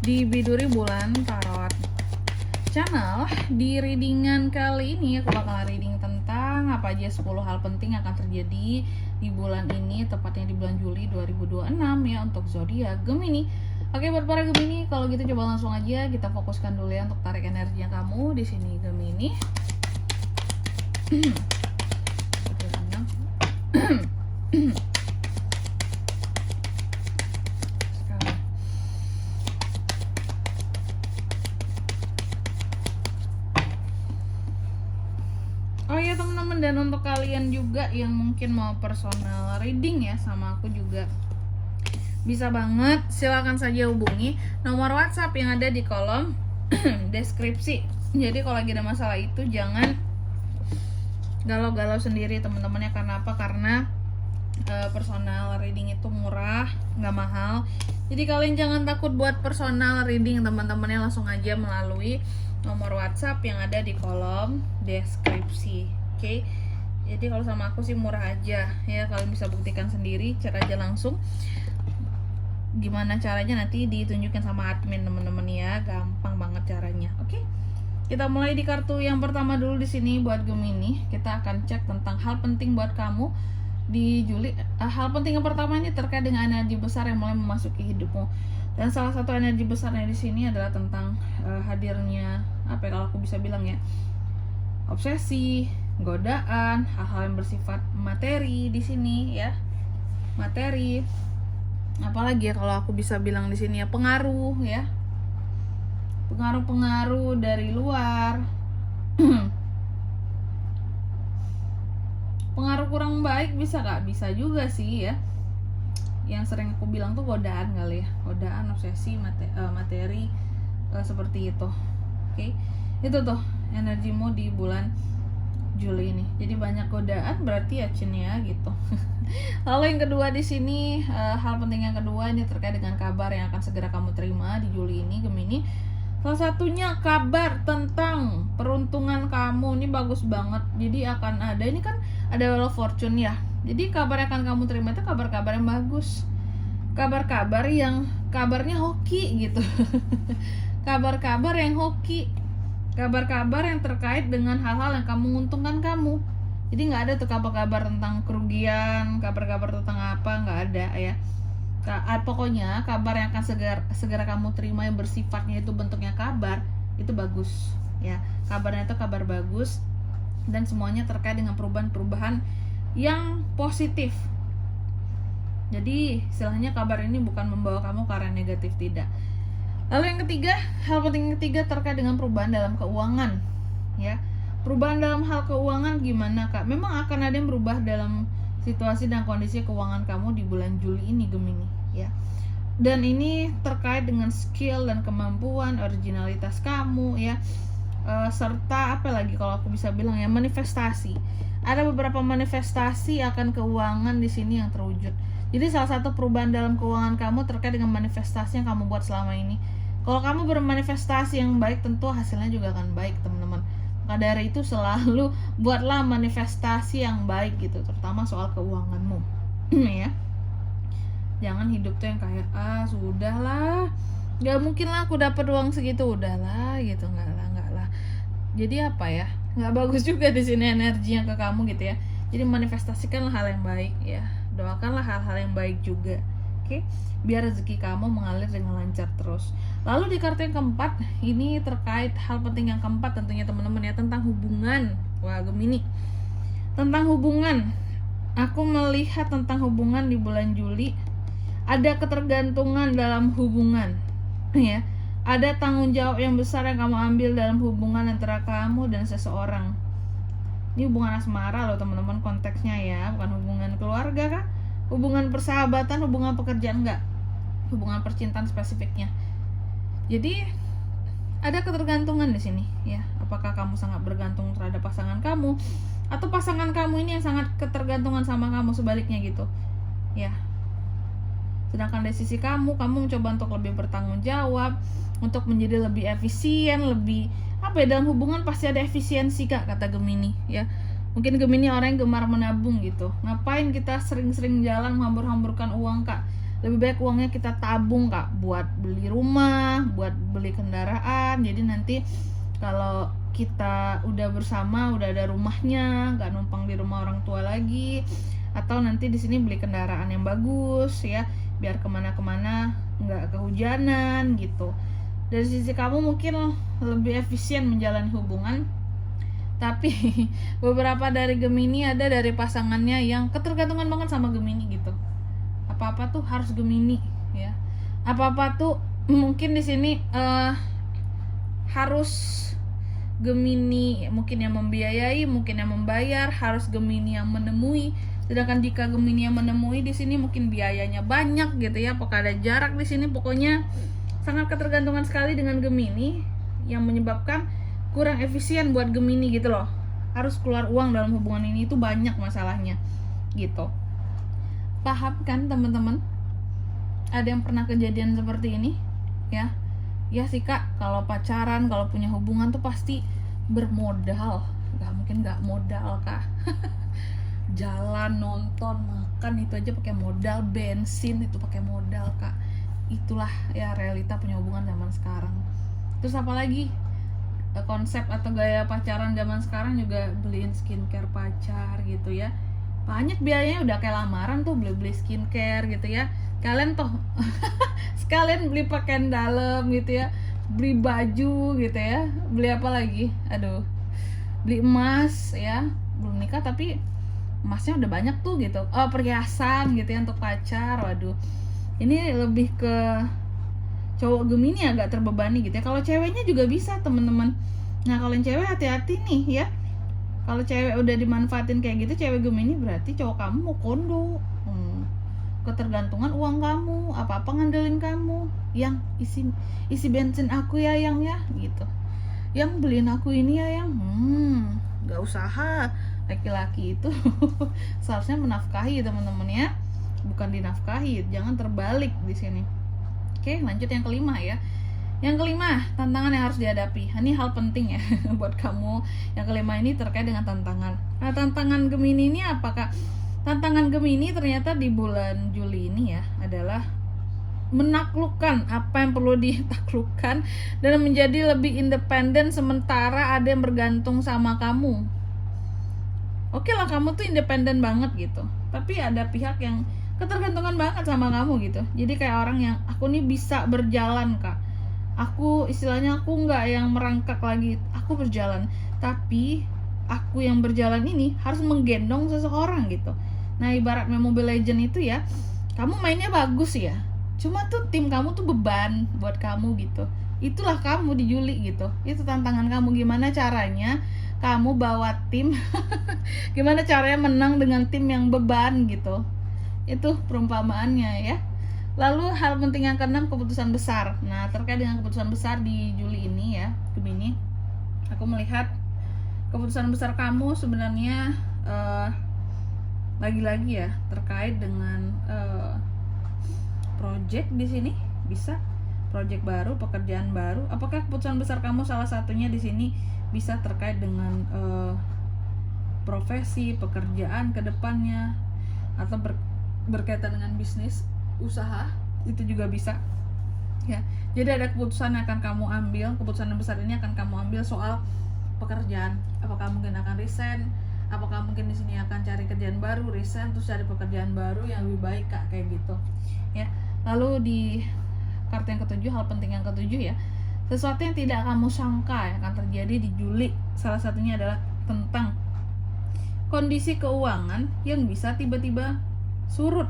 di Biduri Bulan Tarot Channel. Di readingan kali ini aku bakal reading tentang apa aja 10 hal penting yang akan terjadi di bulan ini, tepatnya di bulan Juli 2026 ya, untuk zodiak Gemini. Oke, buat para Gemini, kalau gitu coba langsung aja kita fokuskan dulu ya untuk tarik energinya kamu di sini Gemini. Oh ya teman-teman, dan untuk kalian juga yang mungkin mau personal reading ya sama aku juga, bisa banget, silakan saja hubungi nomor WhatsApp yang ada di kolom deskripsi. Jadi kalau lagi ada masalah itu jangan galau-galau sendiri teman-teman ya. Karena apa? Karena personal reading itu murah, nggak mahal. Jadi kalian jangan takut buat personal reading teman-temannya, langsung aja melalui nomor WhatsApp yang ada di kolom deskripsi. Oke. Jadi kalau sama aku sih murah aja ya, kalian bisa buktikan sendiri, cek aja langsung. Gimana caranya nanti ditunjukin sama admin teman-teman ya, gampang banget caranya. Oke. Kita mulai di kartu yang pertama dulu di sini buat Gemini. Kita akan cek tentang hal penting buat kamu di Juli. Hal penting yang pertama ini terkait dengan energi besar yang mulai memasuki hidupmu. Dan salah satu energi besarnya di sini adalah tentang hadirnya apa ya, kalau aku bisa bilang ya, obsesi, godaan, hal-hal yang bersifat materi di sini ya. Materi. Apalagi ya kalau aku bisa bilang di sini ya, pengaruh ya. Pengaruh-pengaruh dari luar. Pengaruh kurang baik bisa gak? Bisa juga sih ya. Yang sering aku bilang tuh godaan kali ya, godaan, obsesi, materi, seperti itu. Oke, itu tuh energimu di bulan Juli ini. Jadi banyak godaan, berarti ya Cin ya gitu. Lalu yang kedua di sini, hal penting yang kedua ini terkait dengan kabar yang akan segera kamu terima di Juli ini Gemini. Salah satunya kabar tentang peruntungan kamu, ini bagus banget. Jadi akan ada, ini kan ada Wheel of Fortune ya. Jadi kabar yang akan kamu terima itu kabar-kabar yang bagus. Kabar-kabar yang kabarnya hoki gitu. Kabar-kabar yang hoki. Kabar-kabar yang terkait dengan hal-hal yang kamu menguntungkan kamu. Jadi nggak ada tuh kabar-kabar tentang kerugian, kabar-kabar tentang apa, nggak ada ya. Pokoknya kabar yang akan segera kamu terima yang bersifatnya itu bentuknya kabar, itu bagus ya. Kabarnya itu kabar bagus dan semuanya terkait dengan perubahan-perubahan yang positif. Jadi istilahnya kabar ini bukan membawa kamu ke arah negatif, tidak. Lalu yang ketiga, hal penting yang ketiga terkait dengan perubahan dalam keuangan ya. Perubahan dalam hal keuangan gimana Kak? Memang akan ada yang berubah dalam situasi dan kondisi keuangan kamu di bulan Juli ini Gemini ya. Dan ini terkait dengan skill dan kemampuan, originalitas kamu ya. Serta apa lagi kalau aku bisa bilang ya, manifestasi. Ada beberapa manifestasi akan keuangan di sini yang terwujud. Jadi salah satu perubahan dalam keuangan kamu terkait dengan manifestasi yang kamu buat selama ini. Kalau kamu bermanifestasi yang baik, tentu hasilnya juga akan baik teman-teman. Maka dari itu selalu buatlah manifestasi yang baik gitu, terutama soal keuanganmu ya. Jangan hidup tuh yang kayak sudahlah, nggak mungkin lah aku dapat uang segitu, udahlah gitu, nggak lah. Jadi apa ya, nggak bagus juga di sini energinya ke kamu gitu ya. Jadi manifestasikanlah hal yang baik ya, doakanlah hal-hal yang baik juga. Oke, biar rezeki kamu mengalir dengan lancar terus. Lalu di kartu yang keempat, ini terkait hal penting yang keempat tentunya teman-teman ya, tentang hubungan. Wah Gemini, tentang hubungan. Aku melihat tentang hubungan di bulan Juli, ada ketergantungan dalam hubungan ya. Ada tanggung jawab yang besar yang kamu ambil dalam hubungan antara kamu dan seseorang. Ini hubungan asmara loh teman-teman konteksnya ya, bukan hubungan keluarga kah? Hubungan persahabatan, hubungan pekerjaan, enggak. Hubungan percintaan spesifiknya. Jadi ada ketergantungan di sini ya. Apakah kamu sangat bergantung terhadap pasangan kamu, atau pasangan kamu ini yang sangat ketergantungan sama kamu, sebaliknya gitu ya. Sedangkan dari sisi kamu mencoba untuk lebih bertanggung jawab, untuk menjadi lebih efisien, lebih apa ya, dalam hubungan pasti ada efisiensi Kak, kata Gemini ya. Mungkin Gemini orang yang gemar menabung gitu. Ngapain kita sering-sering jalan menghambur-hamburkan uang Kak? lebih baik uangnya kita tabung Kak, buat beli rumah, buat beli kendaraan. Jadi nanti kalau kita udah bersama, udah ada rumahnya, nggak numpang di rumah orang tua lagi, atau nanti di sini beli kendaraan yang bagus ya, biar kemana-kemana nggak kehujanan gitu. Dari sisi kamu mungkin lebih efisien menjalani hubungan, tapi beberapa dari Gemini ada dari pasangannya yang ketergantungan banget sama Gemini gitu. Apa-apa tuh harus Gemini ya. Apa-apa tuh mungkin di sini harus Gemini, mungkin yang membiayai, mungkin yang membayar, harus Gemini yang menemui. Sedangkan jika Gemini yang menemui di sini mungkin biayanya banyak gitu ya. Apakah ada jarak di sini? Pokoknya sangat ketergantungan sekali dengan Gemini, yang menyebabkan kurang efisien buat Gemini gitu loh. Harus keluar uang dalam hubungan ini, itu banyak masalahnya gitu. Paham kan teman-teman? Ada yang pernah kejadian seperti ini ya? Ya sih Kak, kalau pacaran, kalau punya hubungan tuh pasti bermodal. Gak mungkin gak modal Kak. Jalan, nonton, makan itu aja pakai modal, bensin itu pakai modal Kak. Itulah ya realita punya hubungan zaman sekarang. Terus apalagi konsep atau gaya pacaran zaman sekarang juga beliin skincare pacar gitu ya. Banyak biayanya, udah kayak lamaran tuh beli-beli skincare gitu ya. Kalian toh sekalian beli pakaian dalam gitu ya, beli baju gitu ya, beli apa lagi, beli emas ya, belum nikah tapi emasnya udah banyak tuh gitu, perhiasan gitu ya untuk pacar. Waduh, ini lebih ke cowok Gemini agak terbebani gitu ya. Kalau ceweknya juga bisa teman-teman. Nah kalau yang cewek hati-hati nih ya, kalau cewek udah dimanfaatin kayak gitu, cewek Gemini, berarti cowok kamu mau kondo. Ketergantungan uang kamu, apa-apa ngandelin kamu. Yang isi bensin aku ya yang ya gitu. Yang beliin aku ini ya yang gak usaha. Laki-laki itu seharusnya menafkahi teman-teman ya, bukan dinafkahi. Jangan terbalik di sini. Oke, lanjut yang kelima ya. Yang kelima, tantangan yang harus dihadapi. Ini hal penting ya buat kamu. Yang kelima ini terkait dengan tantangan. Nah, tantangan Gemini ini apakah? Tantangan Gemini ternyata di bulan Juli ini ya adalah menaklukkan apa yang perlu ditaklukkan dan menjadi lebih independen, sementara ada yang bergantung sama kamu. Oke lah, kamu tuh independen banget gitu, tapi ada pihak yang ketergantungan banget sama kamu gitu. Jadi kayak orang yang, aku nih bisa berjalan Kak, aku istilahnya aku nggak yang merangkak lagi, aku berjalan, tapi aku yang berjalan ini harus menggendong seseorang gitu. Nah ibaratnya Mobile Legend itu ya, kamu mainnya bagus ya, cuma tuh tim kamu tuh beban buat kamu gitu. Itulah kamu di Juli gitu. Itu tantangan kamu, gimana caranya kamu bawa tim gimana caranya menang dengan tim yang beban gitu. Itu perumpamaannya ya. Lalu hal penting yang keenam, keputusan besar. Nah terkait dengan keputusan besar di Juli ini ya Gemini, aku melihat keputusan besar kamu sebenarnya lagi-lagi ya terkait dengan project di sini, bisa project baru, pekerjaan baru. Apakah keputusan besar kamu salah satunya di sini bisa terkait dengan profesi, pekerjaan ke depannya, atau berkaitan dengan bisnis, usaha, itu juga bisa ya. Jadi ada keputusan yang akan kamu ambil, keputusan yang besar ini akan kamu ambil soal pekerjaan. Apakah mungkin akan resign, apakah mungkin di sini akan cari kerjaan baru, resign terus cari pekerjaan baru yang lebih baik Kak, kayak gitu ya. Lalu di kartu yang ketujuh, hal penting yang ketujuh ya, sesuatu yang tidak kamu sangka akan terjadi di Juli. Salah satunya adalah tentang kondisi keuangan yang bisa tiba-tiba surut.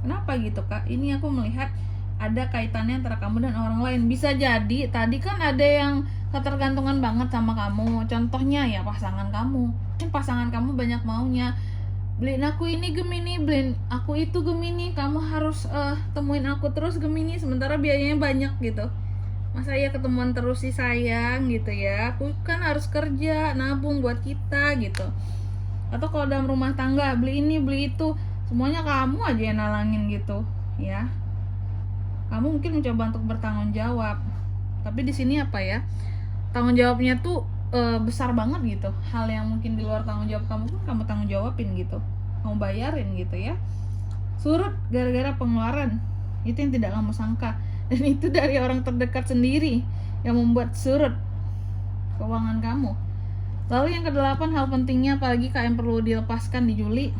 Kenapa gitu Kak? Ini aku melihat ada kaitannya antara kamu dan orang lain. Bisa jadi tadi kan ada yang ketergantungan banget sama kamu. Contohnya ya pasangan kamu. Mungkin pasangan kamu banyak maunya, beliin aku ini Gemini, beliin aku itu Gemini, kamu harus temuin aku terus Gemini, sementara biayanya banyak gitu. Masa ya ketemuan terus sih sayang gitu ya, aku kan harus kerja, nabung buat kita gitu. Atau kalau dalam rumah tangga, beli ini beli itu, semuanya kamu aja yang nalangin gitu ya. Kamu mungkin mencoba untuk bertanggung jawab, tapi di sini apa ya, tanggung jawabnya tuh besar banget gitu. Hal yang mungkin di luar tanggung jawab kamu pun kamu tanggung jawabin gitu, kamu bayarin gitu ya. surut gara-gara pengeluaran itu yang tidak kamu sangka, dan itu dari orang terdekat sendiri yang membuat surut keuangan kamu. Lalu yang ke-8, hal pentingnya apalagi Kak yang perlu dilepaskan di Juli,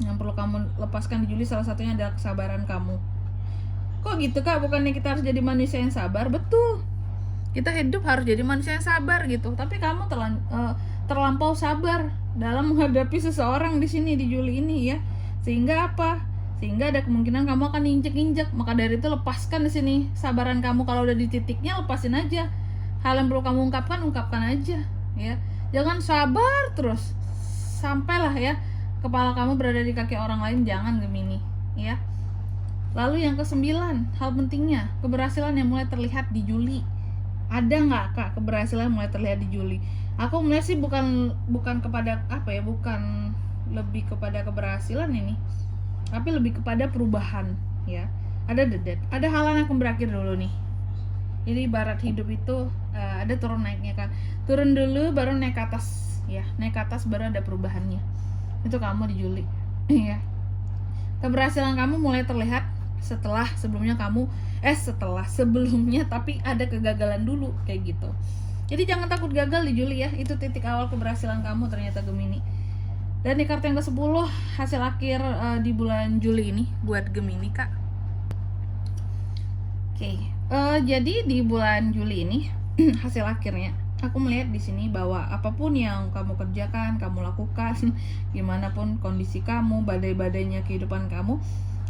yang perlu kamu lepaskan di Juli salah satunya adalah kesabaran kamu. Kok gitu Kak, bukannya kita harus jadi manusia yang sabar? Betul, kita hidup harus jadi manusia yang sabar gitu, tapi kamu terlampau sabar dalam menghadapi seseorang di sini di Juli ini ya, sehingga apa? Sehingga ada kemungkinan kamu akan injek-injek. Maka dari itu lepaskan di sini sabaran kamu. Kalau udah di titiknya, lepasin aja. Hal yang perlu kamu ungkapkan aja ya. Jangan sabar terus sampailah ya kepala kamu berada di kaki orang lain. Jangan, Gemini ya. Lalu yang ke-9, hal pentingnya, keberhasilan yang mulai terlihat di Juli. Ada nggak Kak keberhasilan mulai terlihat di Juli? Aku melihat sih bukan kepada apa ya, bukan lebih kepada keberhasilan ini, tapi lebih kepada perubahan ya. Ada ada hal yang akan berakhir dulu nih. Jadi ibarat hidup itu ada turun naiknya kan. Turun dulu baru naik ke atas ya. Naik ke atas baru ada perubahannya. Itu kamu di Juli ya. Keberhasilan kamu mulai terlihat setelah sebelumnya tapi ada kegagalan dulu kayak gitu. Jadi jangan takut gagal di Juli ya. Itu titik awal keberhasilan kamu ternyata, Gemini. Dan di kartu yang ke-10, hasil akhir di bulan Juli ini buat Gemini Kak. Oke, jadi di bulan Juli ini hasil akhirnya aku melihat di sini bahwa apapun yang kamu kerjakan, kamu lakukan, gimana pun kondisi kamu, badai-badainya kehidupan kamu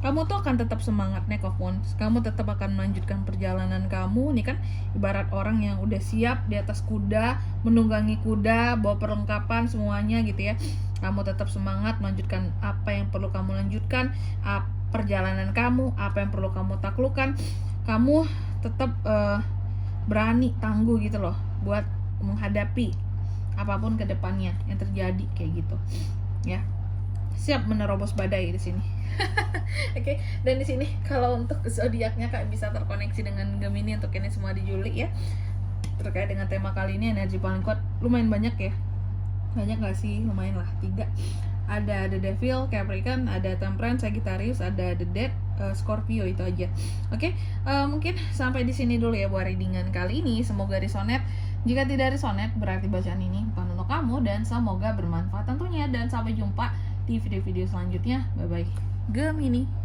tuh akan tetap semangat, Neck of Wands. Kamu tetap akan melanjutkan perjalanan kamu. Ini kan ibarat orang yang udah siap di atas kuda, menunggangi kuda, bawa perlengkapan semuanya gitu ya. Kamu tetap semangat melanjutkan apa yang perlu kamu lanjutkan, perjalanan kamu, apa yang perlu kamu taklukkan. Kamu tetap berani, tangguh gitu loh buat menghadapi apapun ke depannya yang terjadi kayak gitu ya. Siap menerobos badai di sini. Oke, dan di sini kalau untuk zodiaknya Kak bisa terkoneksi dengan Gemini untuk ini semua di Juli ya. Terkait dengan tema kali ini, energi paling kuat lumayan banyak ya. Banyak gak sih? Lumayan lah, 3. Ada The Devil, Capricorn, ada Temperance, Sagittarius, ada The Death, Scorpio, itu aja. Oke, mungkin sampai di sini dulu ya buat readingan kali ini. Semoga resonate. Jika tidak resonate, berarti bacaan ini bukan untuk kamu, dan semoga bermanfaat tentunya. Dan sampai jumpa di video-video selanjutnya. Bye-bye, Gemini.